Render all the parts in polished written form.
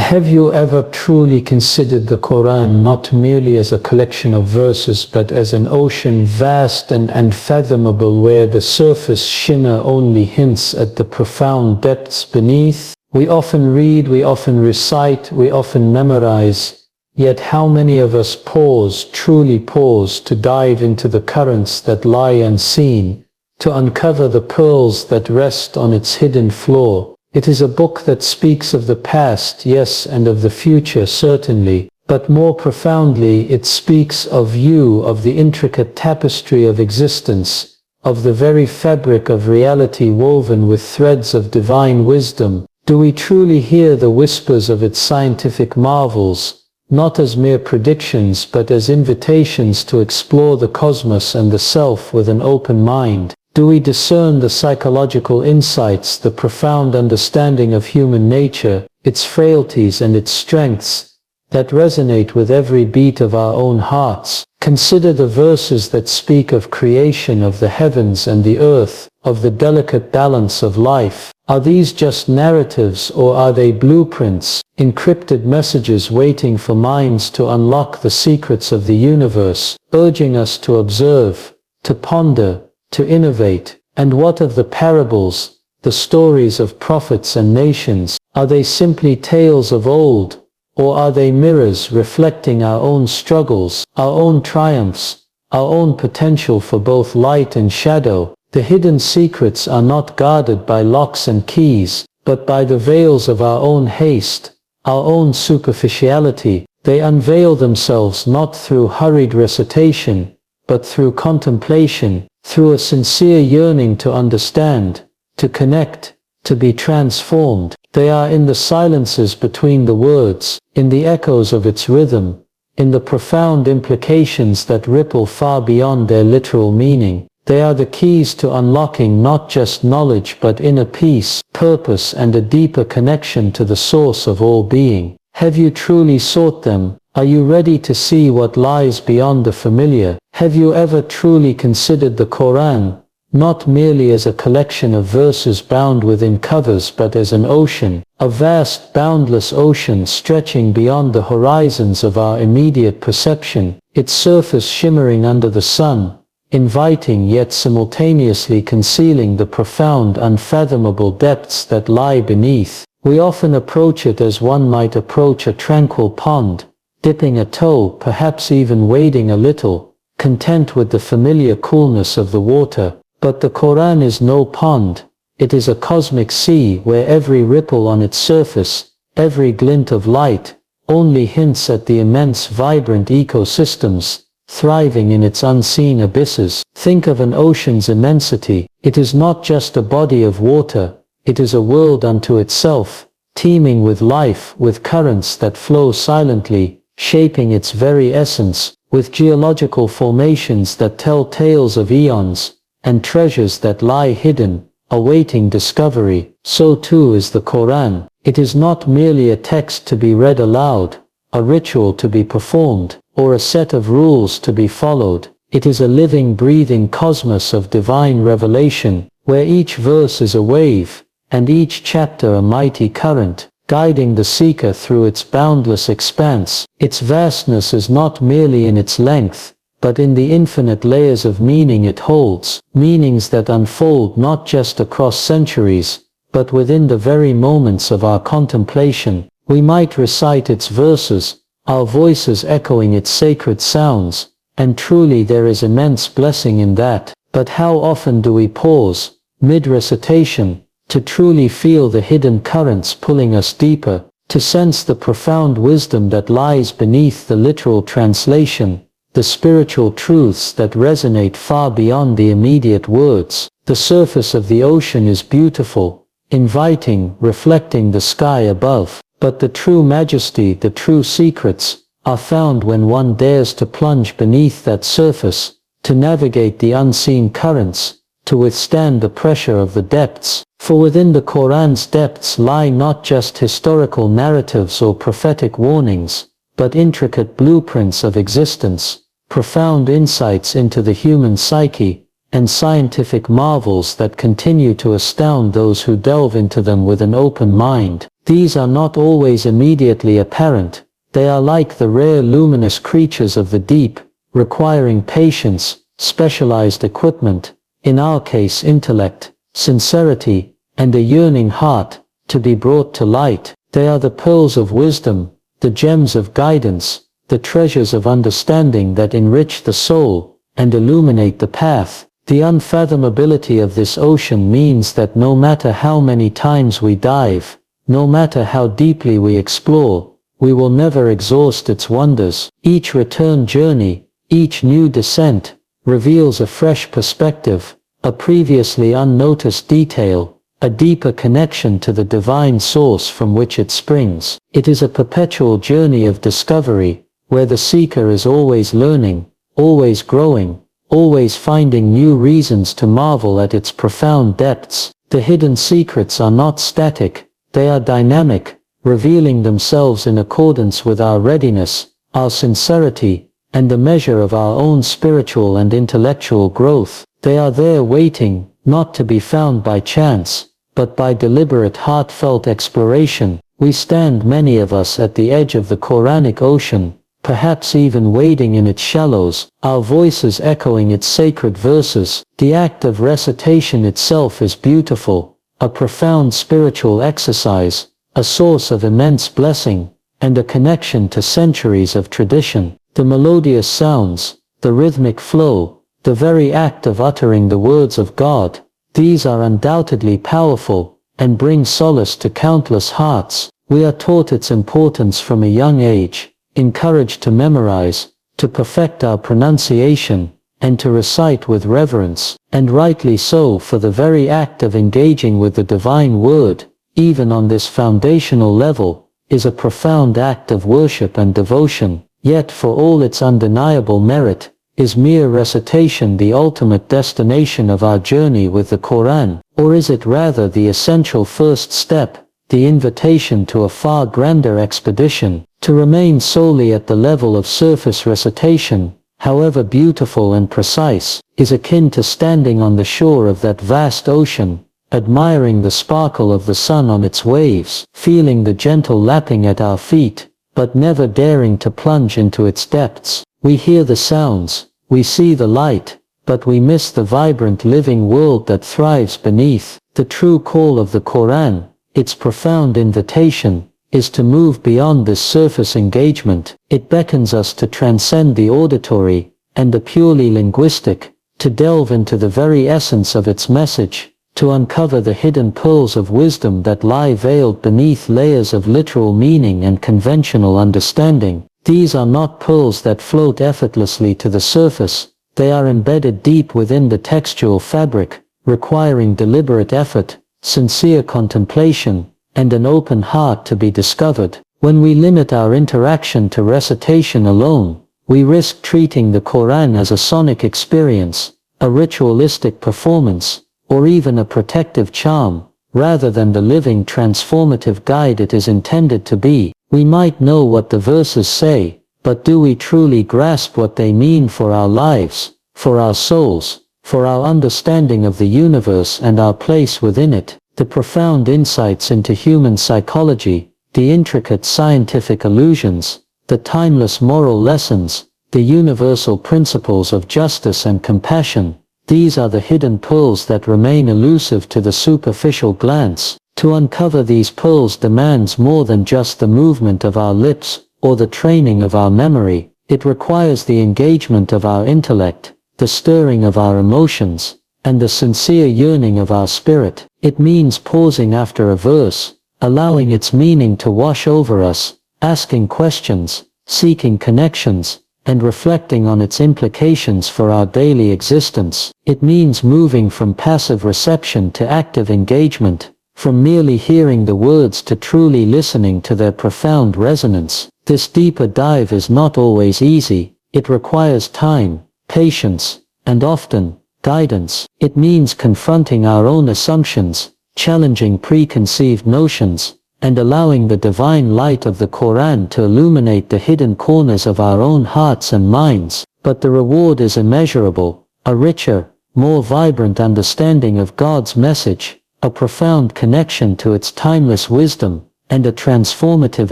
Have you ever truly considered the Qur'an not merely as a collection of verses but as an ocean vast and unfathomable where the surface shimmer only hints at the profound depths beneath? We often read, we often recite, we often memorize, yet how many of us pause, truly pause, to dive into the currents that lie unseen, to uncover the pearls that rest on its hidden floor? It is a book that speaks of the past, yes, and of the future, certainly, but more profoundly it speaks of you, of the intricate tapestry of existence, of the very fabric of reality woven with threads of divine wisdom. Do we truly hear the whispers of its scientific marvels, not as mere predictions but as invitations to explore the cosmos and the self with an open mind? Do we discern the psychological insights, the profound understanding of human nature, its frailties and its strengths, that resonate with every beat of our own hearts? Consider the verses that speak of creation, of the heavens and the earth, of the delicate balance of life. Are these just narratives, or are they blueprints, encrypted messages waiting for minds to unlock the secrets of the universe, urging us to observe, to ponder, to innovate? And what of the parables, the stories of prophets and nations? Are they simply tales of old, or are they mirrors reflecting our own struggles, our own triumphs, our own potential for both light and shadow? The hidden secrets are not guarded by locks and keys, but by the veils of our own haste, our own superficiality. They unveil themselves not through hurried recitation, but through contemplation, through a sincere yearning to understand, to connect, to be transformed. They are in the silences between the words, in the echoes of its rhythm, in the profound implications that ripple far beyond their literal meaning. They are the keys to unlocking not just knowledge but inner peace, purpose and a deeper connection to the source of all being. Have you truly sought them? Are you ready to see what lies beyond the familiar? Have you ever truly considered the Qur'an, not merely as a collection of verses bound within covers but as an ocean, a vast boundless ocean stretching beyond the horizons of our immediate perception, its surface shimmering under the sun, inviting yet simultaneously concealing the profound unfathomable depths that lie beneath? We often approach it as one might approach a tranquil pond, dipping a toe, perhaps even wading a little, content with the familiar coolness of the water. But the Qur'an is no pond. It is a cosmic sea where every ripple on its surface, every glint of light, only hints at the immense vibrant ecosystems thriving in its unseen abysses. Think of an ocean's immensity. It is not just a body of water, it is a world unto itself, teeming with life, with currents that flow silently, shaping its very essence, with geological formations that tell tales of eons, and treasures that lie hidden, awaiting discovery. So too is the Qur'an. It is not merely a text to be read aloud, a ritual to be performed, or a set of rules to be followed. It is a living, breathing cosmos of divine revelation, where each verse is a wave, and each chapter a mighty current, guiding the seeker through its boundless expanse. Its vastness is not merely in its length, but in the infinite layers of meaning it holds, meanings that unfold not just across centuries, but within the very moments of our contemplation. We might recite its verses, our voices echoing its sacred sounds, and truly there is immense blessing in that. But how often do we pause, mid-recitation, to truly feel the hidden currents pulling us deeper, to sense the profound wisdom that lies beneath the literal translation, the spiritual truths that resonate far beyond the immediate words? The surface of the ocean is beautiful, inviting, reflecting the sky above. But the true majesty, the true secrets, are found when one dares to plunge beneath that surface, to navigate the unseen currents, to withstand the pressure of the depths. For within the Qur'an's depths lie not just historical narratives or prophetic warnings, but intricate blueprints of existence, profound insights into the human psyche, and scientific marvels that continue to astound those who delve into them with an open mind. These are not always immediately apparent. They are like the rare luminous creatures of the deep, requiring patience, specialized equipment, in our case intellect, sincerity, and a yearning heart, to be brought to light. They are the pearls of wisdom, the gems of guidance, the treasures of understanding that enrich the soul and illuminate the path. The unfathomability of this ocean means that no matter how many times we dive, no matter how deeply we explore, we will never exhaust its wonders. Each return journey, each new descent, reveals a fresh perspective, a previously unnoticed detail, a deeper connection to the divine source from which it springs. It is a perpetual journey of discovery, where the seeker is always learning, always growing, always finding new reasons to marvel at its profound depths. The hidden secrets are not static, they are dynamic, revealing themselves in accordance with our readiness, our sincerity, and the measure of our own spiritual and intellectual growth. They are there waiting, not to be found by chance, but by deliberate heartfelt exploration. We stand, many of us, at the edge of the Qur'anic ocean, perhaps even wading in its shallows, our voices echoing its sacred verses. The act of recitation itself is beautiful, a profound spiritual exercise, a source of immense blessing, and a connection to centuries of tradition. The melodious sounds, the rhythmic flow, the very act of uttering the words of God, these are undoubtedly powerful, and bring solace to countless hearts. We are taught its importance from a young age, encouraged to memorize, to perfect our pronunciation, and to recite with reverence, and rightly so, for the very act of engaging with the divine word, even on this foundational level, is a profound act of worship and devotion. Yet for all its undeniable merit, is mere recitation the ultimate destination of our journey with the Qur'an, or is it rather the essential first step, the invitation to a far grander expedition? To remain solely at the level of surface recitation, however beautiful and precise, is akin to standing on the shore of that vast ocean, admiring the sparkle of the sun on its waves, feeling the gentle lapping at our feet, but never daring to plunge into its depths. We hear the sounds, we see the light, but we miss the vibrant living world that thrives beneath. The true call of the Qur'an, its profound invitation, is to move beyond this surface engagement. It beckons us to transcend the auditory and the purely linguistic, to delve into the very essence of its message, to uncover the hidden pearls of wisdom that lie veiled beneath layers of literal meaning and conventional understanding. These are not pearls that float effortlessly to the surface, they are embedded deep within the textual fabric, requiring deliberate effort, sincere contemplation, and an open heart to be discovered. When we limit our interaction to recitation alone, we risk treating the Qur'an as a sonic experience, a ritualistic performance, or even a protective charm, rather than the living transformative guide it is intended to be. We might know what the verses say, but do we truly grasp what they mean for our lives, for our souls, for our understanding of the universe and our place within it? The profound insights into human psychology, the intricate scientific allusions, the timeless moral lessons, the universal principles of justice and compassion, these are the hidden pearls that remain elusive to the superficial glance. To uncover these pearls demands more than just the movement of our lips, or the training of our memory. It requires the engagement of our intellect, the stirring of our emotions, and the sincere yearning of our spirit. It means pausing after a verse, allowing its meaning to wash over us, asking questions, seeking connections, and reflecting on its implications for our daily existence. It means moving from passive reception to active engagement, from merely hearing the words to truly listening to their profound resonance. This deeper dive is not always easy. It requires time, patience, and often, guidance. It means confronting our own assumptions, challenging preconceived notions, and allowing the divine light of the Qur'an to illuminate the hidden corners of our own hearts and minds. But the reward is immeasurable, a richer, more vibrant understanding of God's message, a profound connection to its timeless wisdom, and a transformative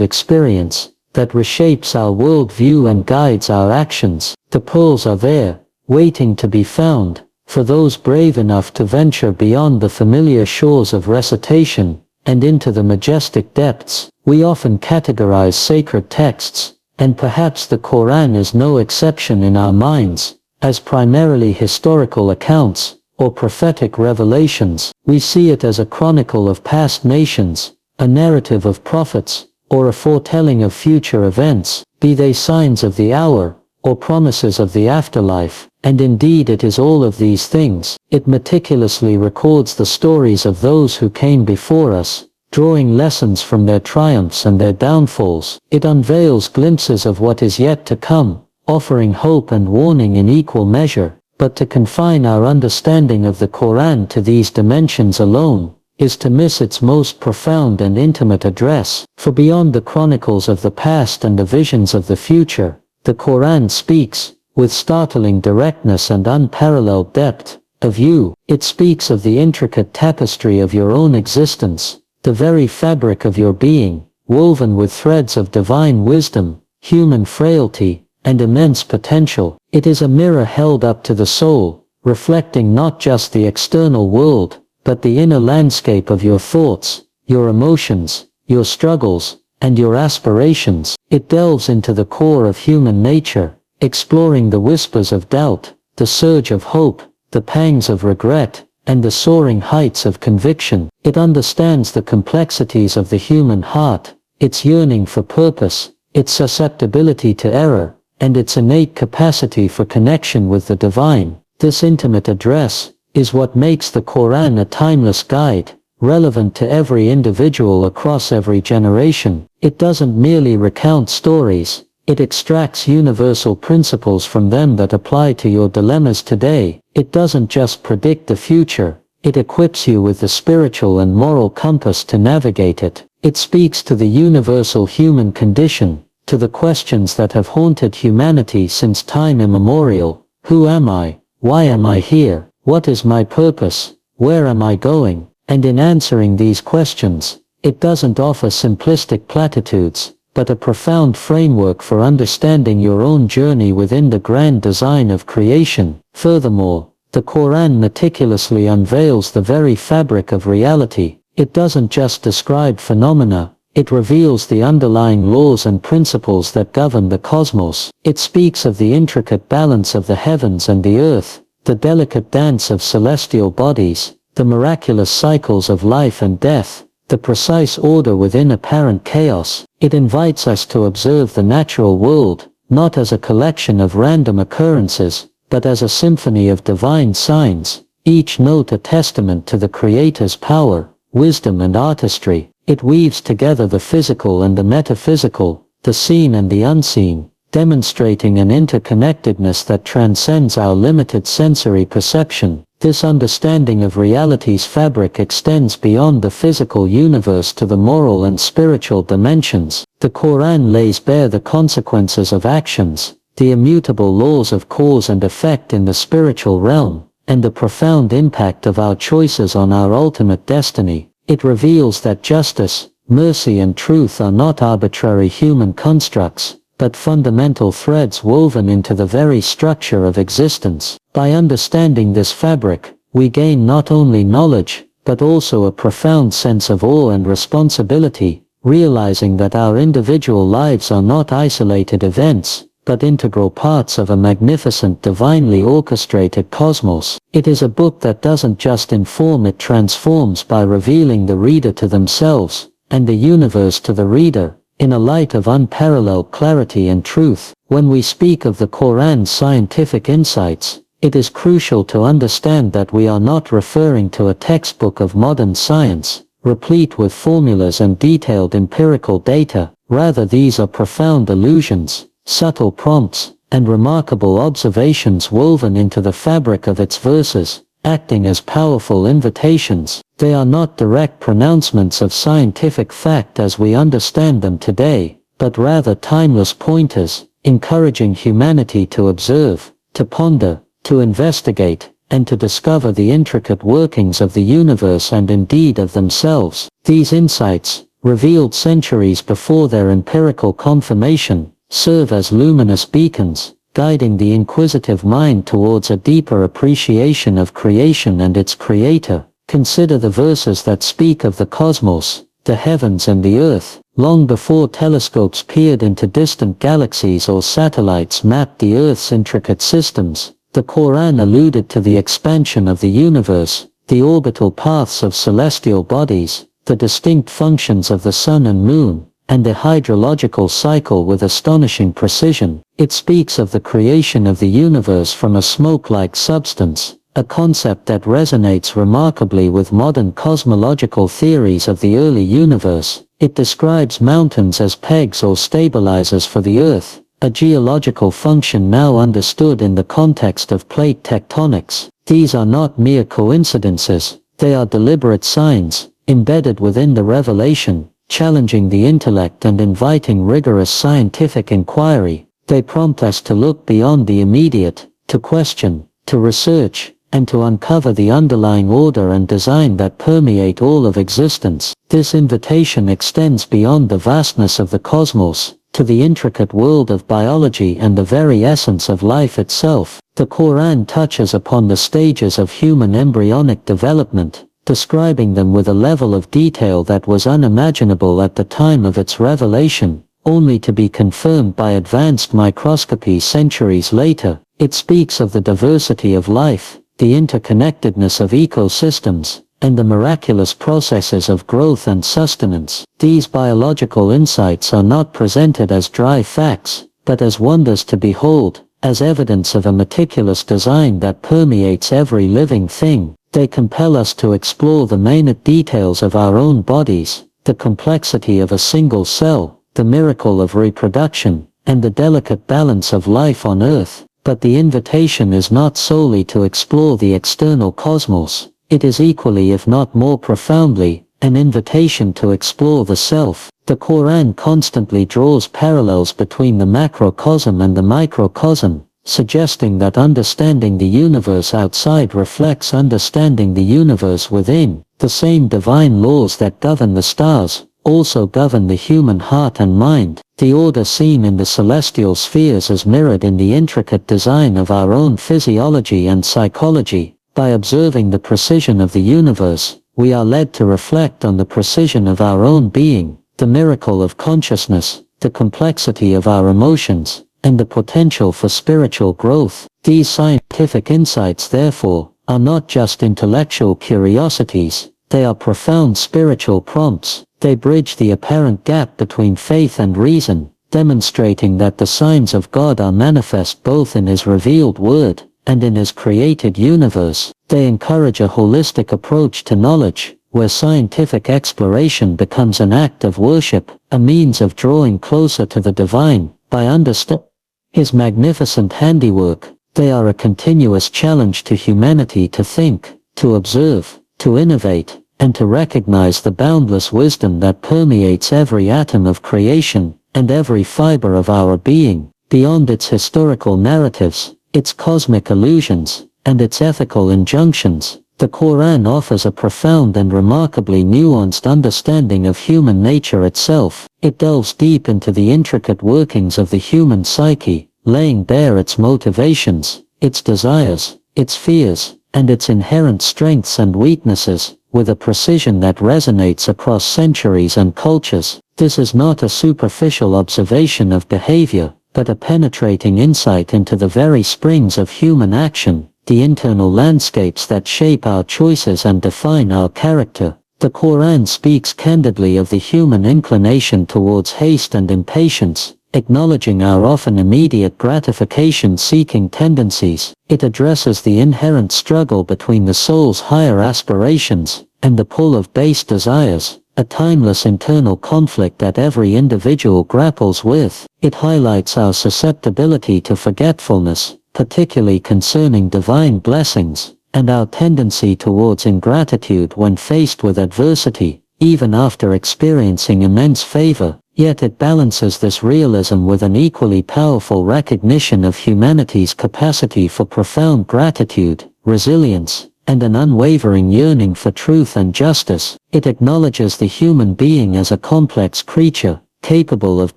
experience that reshapes our worldview and guides our actions. The pearls are there, waiting to be found, for those brave enough to venture beyond the familiar shores of recitation and into the majestic depths. We often categorize sacred texts, and perhaps the Qur'an is no exception in our minds, as primarily historical accounts or prophetic revelations. We see it as a chronicle of past nations, a narrative of prophets, or a foretelling of future events, be they signs of the hour or promises of the afterlife. And indeed it is all of these things. It meticulously records the stories of those who came before us, drawing lessons from their triumphs and their downfalls. It unveils glimpses of what is yet to come, offering hope and warning in equal measure. But to confine our understanding of the Qur'an to these dimensions alone is to miss its most profound and intimate address. For beyond the chronicles of the past and the visions of the future, the Qur'an speaks, with startling directness and unparalleled depth of view. It speaks of the intricate tapestry of your own existence, the very fabric of your being, woven with threads of divine wisdom, human frailty, and immense potential. It is a mirror held up to the soul, reflecting not just the external world, but the inner landscape of your thoughts, your emotions, your struggles, and your aspirations. It delves into the core of human nature, exploring the whispers of doubt, the surge of hope, the pangs of regret, and the soaring heights of conviction. It understands the complexities of the human heart, its yearning for purpose, its susceptibility to error, and its innate capacity for connection with the divine. This intimate address is what makes the Qur'an a timeless guide, relevant to every individual across every generation. It doesn't merely recount stories, it extracts universal principles from them that apply to your dilemmas today. It doesn't just predict the future, it equips you with the spiritual and moral compass to navigate it. It speaks to the universal human condition, to the questions that have haunted humanity since time immemorial. Who am I? Why am I here? What is my purpose? Where am I going? And in answering these questions, it doesn't offer simplistic platitudes, but a profound framework for understanding your own journey within the grand design of creation. Furthermore, the Qur'an meticulously unveils the very fabric of reality. It doesn't just describe phenomena, it reveals the underlying laws and principles that govern the cosmos. It speaks of the intricate balance of the heavens and the earth, the delicate dance of celestial bodies, the miraculous cycles of life and death, the precise order within apparent chaos. It invites us to observe the natural world, not as a collection of random occurrences, but as a symphony of divine signs, each note a testament to the Creator's power, wisdom and artistry. It weaves together the physical and the metaphysical, the seen and the unseen, demonstrating an interconnectedness that transcends our limited sensory perception. This understanding of reality's fabric extends beyond the physical universe to the moral and spiritual dimensions. The Qur'an lays bare the consequences of actions, the immutable laws of cause and effect in the spiritual realm, and the profound impact of our choices on our ultimate destiny. It reveals that justice, mercy and truth are not arbitrary human constructs, but fundamental threads woven into the very structure of existence. By understanding this fabric, we gain not only knowledge, but also a profound sense of awe and responsibility, realizing that our individual lives are not isolated events, but integral parts of a magnificent divinely orchestrated cosmos. It is a book that doesn't just inform, it transforms by revealing the reader to themselves, and the universe to the reader, in a light of unparalleled clarity and truth. When we speak of the Qur'an's scientific insights, it is crucial to understand that we are not referring to a textbook of modern science, replete with formulas and detailed empirical data. Rather, these are profound allusions, subtle prompts, and remarkable observations woven into the fabric of its verses, acting as powerful invitations. They are not direct pronouncements of scientific fact as we understand them today, but rather timeless pointers, encouraging humanity to observe, to ponder, to investigate, and to discover the intricate workings of the universe and indeed of themselves. These insights, revealed centuries before their empirical confirmation, serve as luminous beacons, guiding the inquisitive mind towards a deeper appreciation of creation and its creator. Consider the verses that speak of the cosmos, the heavens and the earth. Long before telescopes peered into distant galaxies or satellites mapped the Earth's intricate systems, the Qur'an alluded to the expansion of the universe, the orbital paths of celestial bodies, the distinct functions of the sun and moon, and the hydrological cycle with astonishing precision. It speaks of the creation of the universe from a smoke-like substance, a concept that resonates remarkably with modern cosmological theories of the early universe. It describes mountains as pegs or stabilizers for the Earth, a geological function now understood in the context of plate tectonics. These are not mere coincidences, they are deliberate signs, embedded within the revelation, challenging the intellect and inviting rigorous scientific inquiry. They prompt us to look beyond the immediate, to question, to research, and to uncover the underlying order and design that permeate all of existence. This invitation extends beyond the vastness of the cosmos, to the intricate world of biology and the very essence of life itself. The Qur'an touches upon the stages of human embryonic development, describing them with a level of detail that was unimaginable at the time of its revelation, only to be confirmed by advanced microscopy centuries later. It speaks of the diversity of life, the interconnectedness of ecosystems, and the miraculous processes of growth and sustenance. These biological insights are not presented as dry facts, but as wonders to behold, as evidence of a meticulous design that permeates every living thing. They compel us to explore the minute details of our own bodies, the complexity of a single cell, the miracle of reproduction, and the delicate balance of life on Earth. But the invitation is not solely to explore the external cosmos. It is equally, if not more profoundly, an invitation to explore the self. The Qur'an constantly draws parallels between the macrocosm and the microcosm, suggesting that understanding the universe outside reflects understanding the universe within. The same divine laws that govern the stars also govern the human heart and mind. The order seen in the celestial spheres is mirrored in the intricate design of our own physiology and psychology. By observing the precision of the universe, we are led to reflect on the precision of our own being, the miracle of consciousness, the complexity of our emotions, and the potential for spiritual growth. These scientific insights, therefore, are not just intellectual curiosities, they are profound spiritual prompts. They bridge the apparent gap between faith and reason, demonstrating that the signs of God are manifest both in His revealed word and in His created universe. They encourage a holistic approach to knowledge, where scientific exploration becomes an act of worship, a means of drawing closer to the divine. By understanding His magnificent handiwork, they are a continuous challenge to humanity to think, to observe, to innovate, and to recognize the boundless wisdom that permeates every atom of creation and every fiber of our being. Beyond its historical narratives, its cosmic allusions, and its ethical injunctions, the Qur'an offers a profound and remarkably nuanced understanding of human nature itself. It delves deep into the intricate workings of the human psyche, laying bare its motivations, its desires, its fears, and its inherent strengths and weaknesses, with a precision that resonates across centuries and cultures. This is not a superficial observation of behavior, but a penetrating insight into the very springs of human action, the internal landscapes that shape our choices and define our character. The Qur'an speaks candidly of the human inclination towards haste and impatience, acknowledging our often immediate gratification-seeking tendencies. It addresses the inherent struggle between the soul's higher aspirations and the pull of base desires, a timeless internal conflict that every individual grapples with. It highlights our susceptibility to forgetfulness, particularly concerning divine blessings, and our tendency towards ingratitude when faced with adversity, even after experiencing immense favor. Yet it balances this realism with an equally powerful recognition of humanity's capacity for profound gratitude, resilience, and an unwavering yearning for truth and justice. It acknowledges the human being as a complex creature, capable of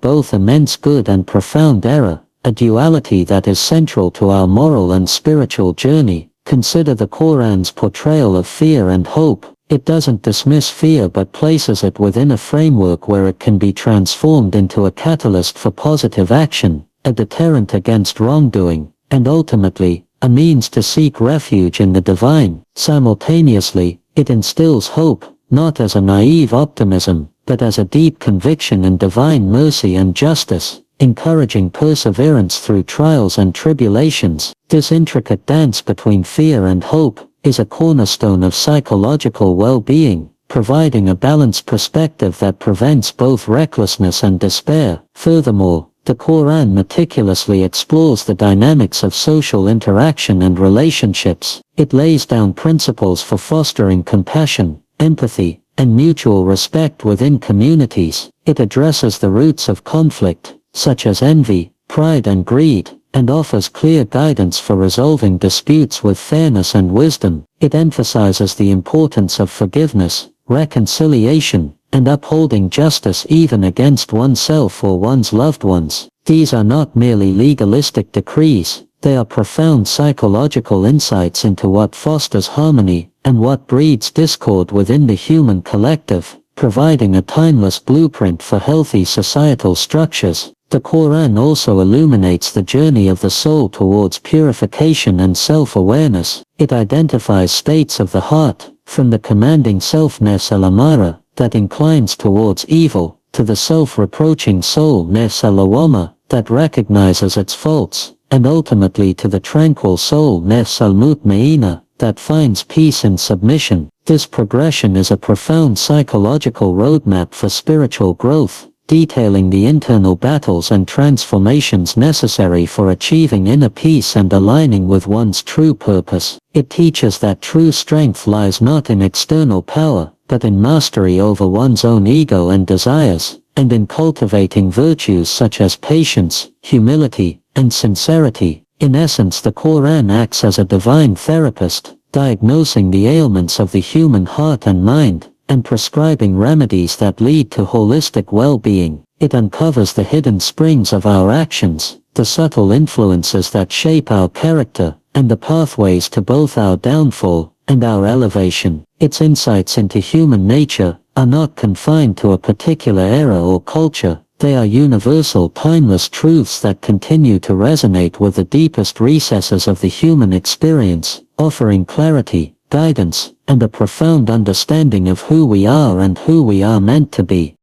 both immense good and profound error, a duality that is central to our moral and spiritual journey. Consider the Qur'an's portrayal of fear and hope. It doesn't dismiss fear but places it within a framework where it can be transformed into a catalyst for positive action, a deterrent against wrongdoing, and ultimately, a means to seek refuge in the divine. Simultaneously, it instills hope, not as a naive optimism, but as a deep conviction in divine mercy and justice, encouraging perseverance through trials and tribulations. This intricate dance between fear and hope is a cornerstone of psychological well-being, providing a balanced perspective that prevents both recklessness and despair. Furthermore, the Qur'an meticulously explores the dynamics of social interaction and relationships. It lays down principles for fostering compassion, empathy, and mutual respect within communities. It addresses the roots of conflict, such as envy, pride and greed, and offers clear guidance for resolving disputes with fairness and wisdom. It emphasizes the importance of forgiveness, reconciliation, and upholding justice even against oneself or one's loved ones. These are not merely legalistic decrees, they are profound psychological insights into what fosters harmony and what breeds discord within the human collective, providing a timeless blueprint for healthy societal structures. The Qur'an also illuminates the journey of the soul towards purification and self-awareness. It identifies states of the heart, from the commanding self-nafs al-amara, that inclines towards evil, to the self-reproaching soul nafs al-lawwama, that recognizes its faults, and ultimately to the tranquil soul nafs al-mutmainna, that finds peace in submission. This progression is a profound psychological roadmap for spiritual growth, detailing the internal battles and transformations necessary for achieving inner peace and aligning with one's true purpose. It teaches that true strength lies not in external power, but in mastery over one's own ego and desires, and in cultivating virtues such as patience, humility, and sincerity. In essence, the Qur'an acts as a divine therapist, diagnosing the ailments of the human heart and mind, and prescribing remedies that lead to holistic well-being. It uncovers the hidden springs of our actions, the subtle influences that shape our character, and the pathways to both our downfall and our elevation. Its insights into human nature are not confined to a particular era or culture. They are universal, timeless truths that continue to resonate with the deepest recesses of the human experience, offering clarity, guidance, and a profound understanding of who we are and who we are meant to be.